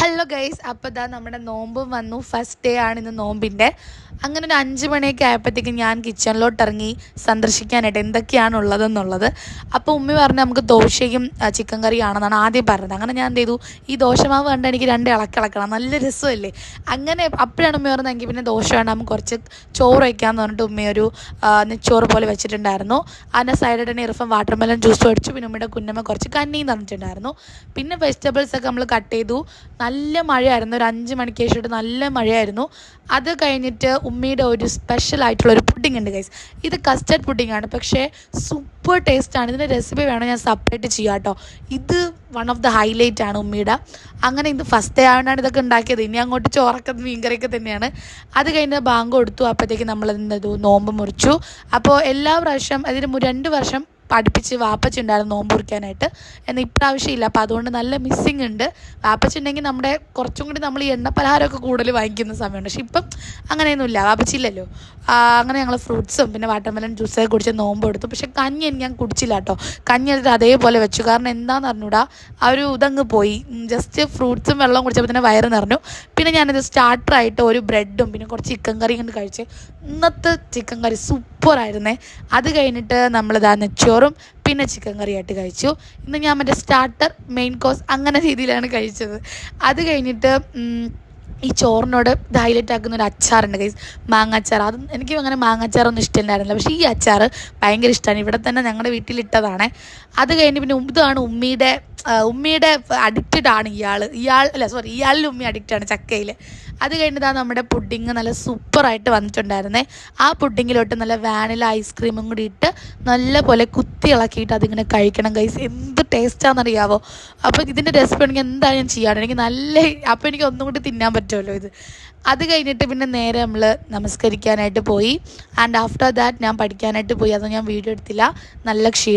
Hello guys, അപ്പോൾ ഇതാ നമ്മുടെ നോമ്പും വന്നു. ഫസ്റ്റ് ഡേ ആണ് ഇന്ന് നോമ്പിൻ്റെ. അങ്ങനെ ഒരു 5 മണിയൊക്കെ ആയപ്പോഴത്തേക്കും ഞാൻ കിച്ചണിലോട്ട് ഇറങ്ങി സന്ദർശിക്കാനായിട്ട് എന്തൊക്കെയാണ് ഉള്ളതെന്നുള്ളത്. അപ്പോൾ ഉമ്മി പറഞ്ഞു നമുക്ക് ദോശയും ചിക്കൻ കറിയാണെന്നാണ് ആദ്യം പറഞ്ഞത്. അങ്ങനെ ഞാൻ എന്ത് ചെയ്തു, ഈ ദോശമാവ് കണ്ട് എനിക്ക് 2 ഇളക്കണം, നല്ല രസമല്ലേ. അങ്ങനെ അപ്പോഴാണ് ഉമ്മ പറഞ്ഞത് എങ്കിൽ പിന്നെ ദോശ വേണ്ട, നമുക്ക് കുറച്ച് ചോറ് വയ്ക്കാമെന്ന് പറഞ്ഞിട്ട് ഉമ്മയൊരു നെച്ചോറ് പോലെ വെച്ചിട്ടുണ്ടായിരുന്നു. അതിൻ്റെ സൈഡിൽ തന്നെ ഇറഫം വാട്ടർമെലൺ ജ്യൂസ് മേടിച്ചു. പിന്നെ ഉമ്മയുടെ കുഞ്ഞമ്മ കുറച്ച് കഞ്ഞിയും തന്നിട്ടുണ്ടായിരുന്നു. പിന്നെ വെജിറ്റബിൾസൊക്കെ നമ്മൾ കട്ട് ചെയ്തു. നല്ല മഴയായിരുന്നു, ഒരു 5 മണിക്ക് ശേഷമായിട്ട് നല്ല മഴയായിരുന്നു. അത് കഴിഞ്ഞിട്ട് ഉമ്മിയുടെ ഒരു സ്പെഷ്യലായിട്ടുള്ളൊരു പുഡിംഗ് ഉണ്ട് ഗൈസ്. ഇത് കസ്റ്റർഡ് പുഡിംഗാണ്, പക്ഷേ സൂപ്പർ ടേസ്റ്റാണ്. ഇതിൻ്റെ റെസിപ്പി വേണം ഞാൻ സെപ്പറേറ്റ് ചെയ്യാം കേട്ടോ. ഇത് വൺ ഓഫ് ദ ഹൈലൈറ്റ് ആണ് ഉമ്മിയുടെ. അങ്ങനെ ഇത് ഫസ്റ്റ് ഡേ ആയതുകൊണ്ടാണ് ഇതൊക്കെ ഉണ്ടാക്കിയത്. ഇനി അങ്ങോട്ട് ചോറൊക്കെ മീൻകറിയൊക്കെ തന്നെയാണ്. അത് കഴിഞ്ഞ് ബാങ്ക് കൊടുത്തു. അപ്പോഴത്തേക്ക് നമ്മളെന്തതു നോമ്പ് മുറിച്ചു. അപ്പോൾ എല്ലാ പ്രാവശ്യം അതിന് 2 വർഷം പഠിപ്പിച്ച് വാപ്പച്ചി ഉണ്ടായിരുന്നു നോമ്പ് മുറിക്കാനായിട്ട്. എന്നാൽ ഇപ്രാവശ്യം ഇല്ല. അപ്പോൾ അതുകൊണ്ട് നല്ല മിസ്സിങ് ഉണ്ട്. വാപ്പച്ചി ഉണ്ടെങ്കിൽ നമ്മുടെ കുറച്ചും കൂടി നമ്മൾ ഈ എണ്ണ പലഹാരമൊക്കെ കൂടുതൽ വാങ്ങിക്കുന്ന സമയമുണ്ട്. പക്ഷെ ഇപ്പം അങ്ങനെയൊന്നുമില്ല, വാപ്പച്ചി ഇല്ലല്ലോ. അങ്ങനെ ഞങ്ങൾ ഫ്രൂട്ട്സും പിന്നെ വാട്ടർമെലൺ ജ്യൂസൊക്കെ കുടിച്ച് നോമ്പ് എടുത്തു. പക്ഷെ കഞ്ഞി ഞാൻ കുടിച്ചില്ല കേട്ടോ. കഞ്ഞി എടുത്ത് അതേപോലെ വെച്ചു. കാരണം എന്താണെന്ന് അറിഞ്ഞൂടാ, ആ ഒരു ഇതങ്ങ് പോയി. ജസ്റ്റ് ഫ്രൂട്ട്സും വെള്ളം കുടിച്ചപ്പോൾ തന്നെ വയറ് നിറഞ്ഞു. പിന്നെ ഞാനിത് സ്റ്റാർട്ടറായിട്ട് ഒരു ബ്രെഡും പിന്നെ കുറച്ച് ചിക്കൻ കറിയും കൊണ്ട് കഴിച്ച്. ഇന്നത്തെ ചിക്കൻ കറി സൂപ്പറായിരുന്നേ. അത് കഴിഞ്ഞിട്ട് നമ്മളിതാ നെച്ചോറും പിന്നെ ചിക്കൻ കറിയായിട്ട് കഴിച്ചു. ഇന്ന് ഞാൻ മറ്റേ സ്റ്റാർട്ടർ, മെയിൻ കോഴ്സ് അങ്ങനെ രീതിയിലാണ് കഴിച്ചത്. അത് കഴിഞ്ഞിട്ട് ഈ ചോറിനോട് ഇത് ഹൈലൈറ്റ് ആക്കുന്ന ഒരു അച്ചാറുണ്ട് ഗൈസ്, മാങ്ങാച്ചാർ. അത് എനിക്ക് അങ്ങനെ മാങ്ങാച്ചാറൊന്നും ഇഷ്ടമുണ്ടായിരുന്നില്ല, പക്ഷേ ഈ അച്ചാർ ഭയങ്കര ഇഷ്ടമാണ്. ഇവിടെ തന്നെ ഞങ്ങളുടെ വീട്ടിലിട്ടതാണ്. അത് കഴിഞ്ഞ് പിന്നെ ഇതാണ് ഉമ്മിയുടെ അഡിക്റ്റഡ് ആണ് ഇയാളിൽ ഉമ്മി അഡിക്റ്റാണ് ചക്കയിൽ. അത് കഴിഞ്ഞിട്ടാണ് നമ്മുടെ പുഡിങ് നല്ല സൂപ്പറായിട്ട് വന്നിട്ടുണ്ടായിരുന്നേ. ആ പുഡിങ്ങിലോട്ട് നല്ല വാനില ഐസ്ക്രീമും കൂടി ഇട്ട് നല്ല പോലെ കുത്തി ഇളക്കിയിട്ട് അതിങ്ങനെ കഴിക്കണം ഗൈസ്. എന്ത് ടേസ്റ്റാണെന്നറിയാവോ. അപ്പോൾ ഇതിൻ്റെ റെസിപ്പി ഉണ്ടെങ്കിൽ എന്തായാലും ഞാൻ ചെയ്യാറ്. എനിക്ക് അപ്പോൾ എനിക്ക് ഒന്നും കൂടി തിന്നാൻ പറ്റുമല്ലോ ഇത്. അത് കഴിഞ്ഞിട്ട് പിന്നെ നേരെ നമ്മൾ നമസ്കരിക്കാനായിട്ട് പോയി. ആൻഡ് ആഫ്റ്റർ ദാറ്റ് ഞാൻ പഠിക്കാനായിട്ട് പോയി. അതൊന്നും ഞാൻ വീഡിയോ എടുത്തില്ല, നല്ല ക്ഷീണം.